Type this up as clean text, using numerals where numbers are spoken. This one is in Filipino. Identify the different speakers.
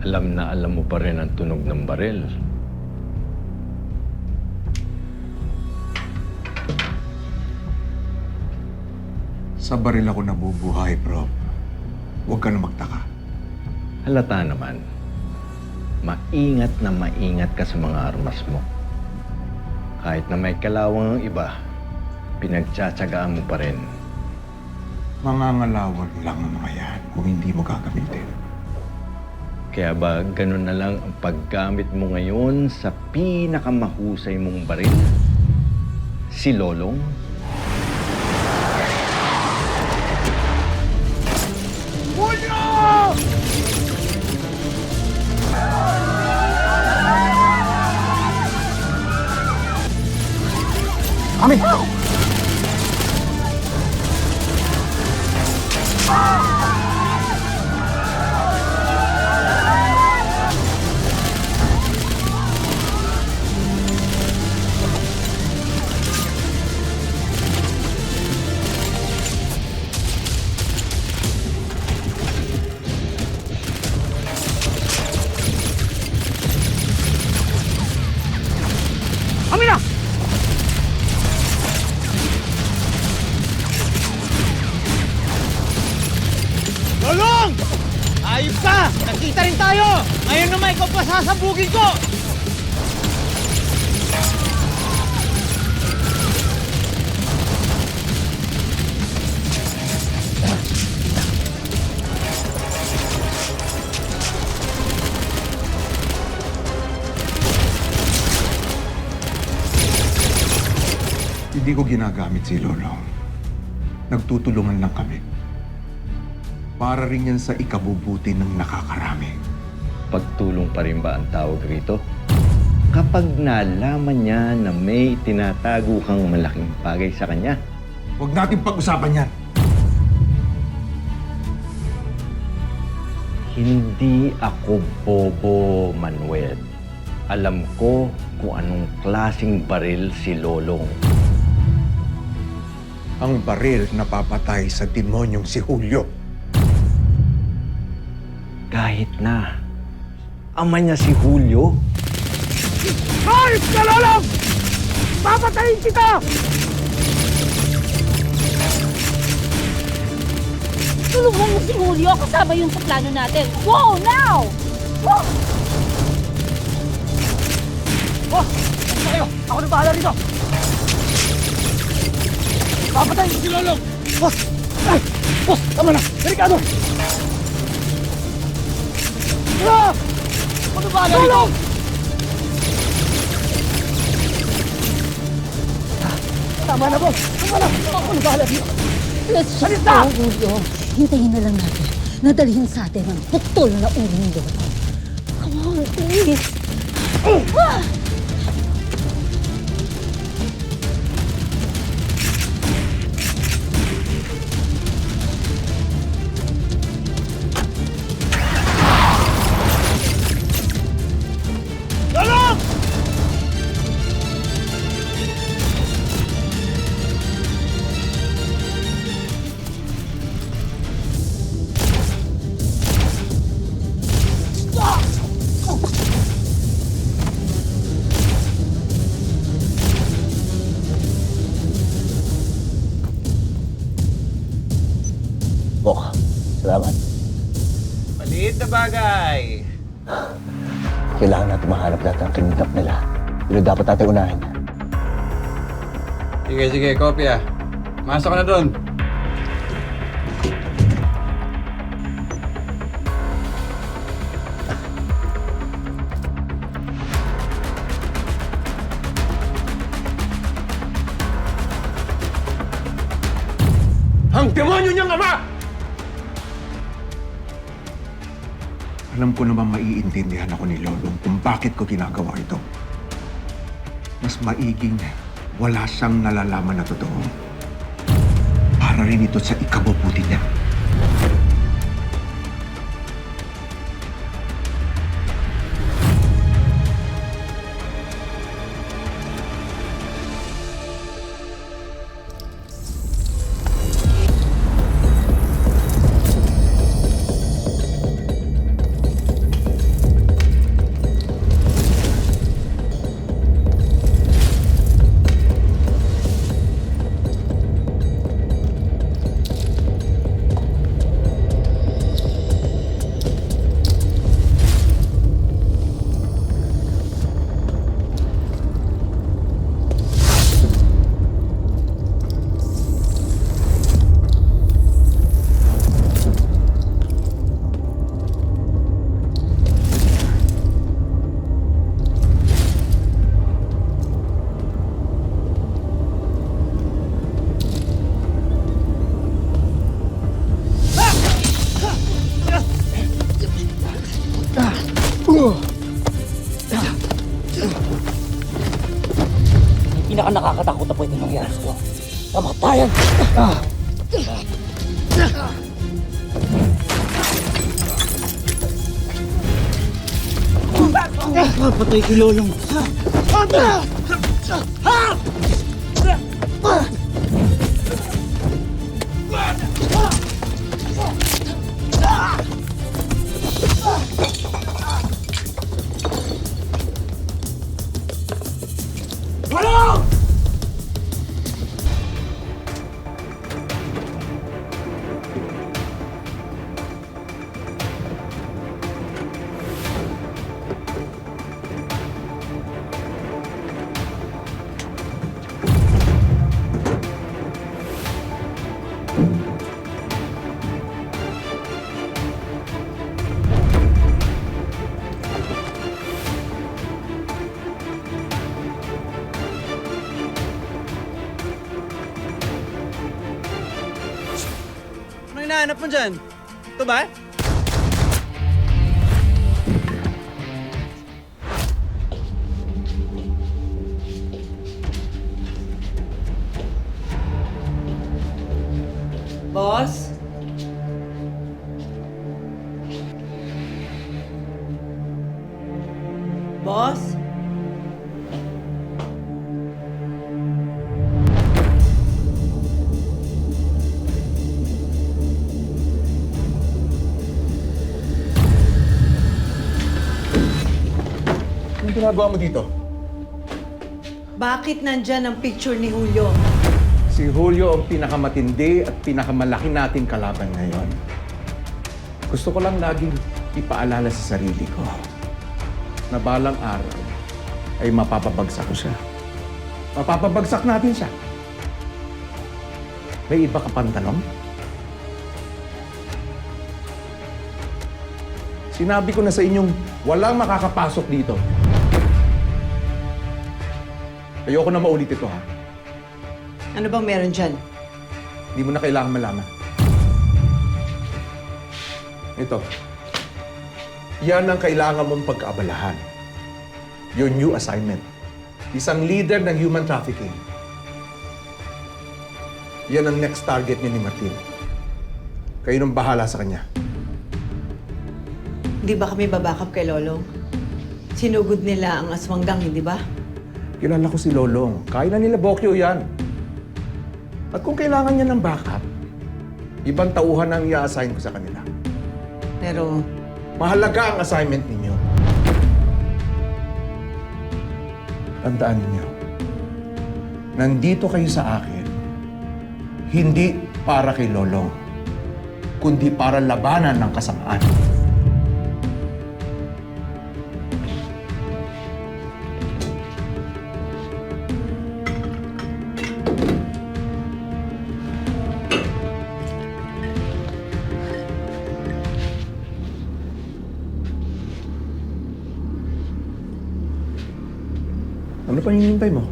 Speaker 1: Alam na alam mo pa rin ang tunog ng baril.
Speaker 2: Sa baril ako nabubuhay, bro. Huwag ka na magtaka.
Speaker 1: Halata naman. Maingat ka sa mga armas mo. Kahit na may kalawang ang iba, pinagtsatsagaan mo pa rin.
Speaker 2: Mangangalawan lang ang mga yan kung hindi mo gagamitin.
Speaker 1: Kaya ba ganun na lang ang paggamit mo ngayon sa pinakamahusay mong baril? Si Lolong?
Speaker 2: Ami!
Speaker 3: Kami na! Lolong! Ayos ka! Nakita rin tayo! Ngayon naman ikaw pa sasabugin ko!
Speaker 2: Hindi ko ginagamit si Lolong. Nagtutulungan lang kami. Para rin yan sa ikabubuti ng nakakarami.
Speaker 1: Pagtulong pa rin ba ang tawag rito? Kapag nalaman niya na may tinatago kang malaking bagay sa kanya,
Speaker 2: Huwag natin pag-usapan yan.
Speaker 1: hindi ako bobo, Manuel. Alam ko kung anong klaseng baril si Lolong.
Speaker 2: Ang baril na papatay sa demonyong si Julio.
Speaker 1: Kahit na ama niya si Julio,
Speaker 3: Ayos ka, Lolong! Papatayin kita!
Speaker 4: Tulungan mo si Julio kasama yun sa plano natin. Go now! Go!
Speaker 3: Boss! Ano kayo? Ako na bahala rito! Papatayin si Lolong! Boss! Ay! Boss! Tama na! Delikado! Ah! Ako na bahala rito! Lolong! Tama na, boss! Tama na! Ako na bahala rito!
Speaker 4: Let's just
Speaker 3: Salita!
Speaker 4: go, Julio. Hintayin na lang natin. Nadalhin sa atin ang putol na uling Lolo. Come on, please. Ah!
Speaker 3: Lolong!
Speaker 5: Bok, salamat.
Speaker 3: Maliit na bagay.
Speaker 5: Kailangan natin mahanap natin ang kinidnap nila. Pero dapat natin unahin.
Speaker 6: Sige, kopya. Masok ka na doon.
Speaker 3: Ang demonyo niyang ama!
Speaker 2: Alam ko naman maiintindihan ako ni Lolong kung bakit ko ginagawa ito. Mas maiging wala siyang nalalaman na totoo. Para rin ito sa ikabubuti niya.
Speaker 3: Patay kay Lolong. Ano hinahanap mo dyan? Ito ba?
Speaker 7: Boss? Boss?
Speaker 2: Anong ginagawa mo dito?
Speaker 7: Bakit nandyan ang picture ni Julio?
Speaker 2: Si Julio ang pinakamatindi at pinakamalaki nating kalaban ngayon. Gusto ko lang laging ipaalala sa sarili ko na balang araw ay mapapabagsak ko siya. Mapapabagsak natin siya. May iba ka pang tanong? Sinabi ko na sa inyong walang makakapasok dito. Ayoko na maulit ito, ha?
Speaker 7: Ano bang meron dyan?
Speaker 2: Hindi mo na kailangan malaman. Ito. Yan ang kailangan mong pagkaabalahan. Your new assignment. Isang leader ng human trafficking. Yan ang next target ni Martin. Kayo nang bahala sa kanya.
Speaker 7: Hindi ba kami babakap kay Lolong? Sinugod nila ang aswanggang, hindi ba?
Speaker 2: Kilala ko si Lolong. Kaya na nila Bokyo yan. At kung kailangan niya ng backup, ibang tauhan ang i-assign ko sa kanila.
Speaker 7: Pero
Speaker 2: Mahalaga ang assignment ninyo. Tandaan ninyo, nandito kayo sa akin, hindi para kay Lolong, kundi para labanan ng kasamaan. Ano pa hinihintay mo?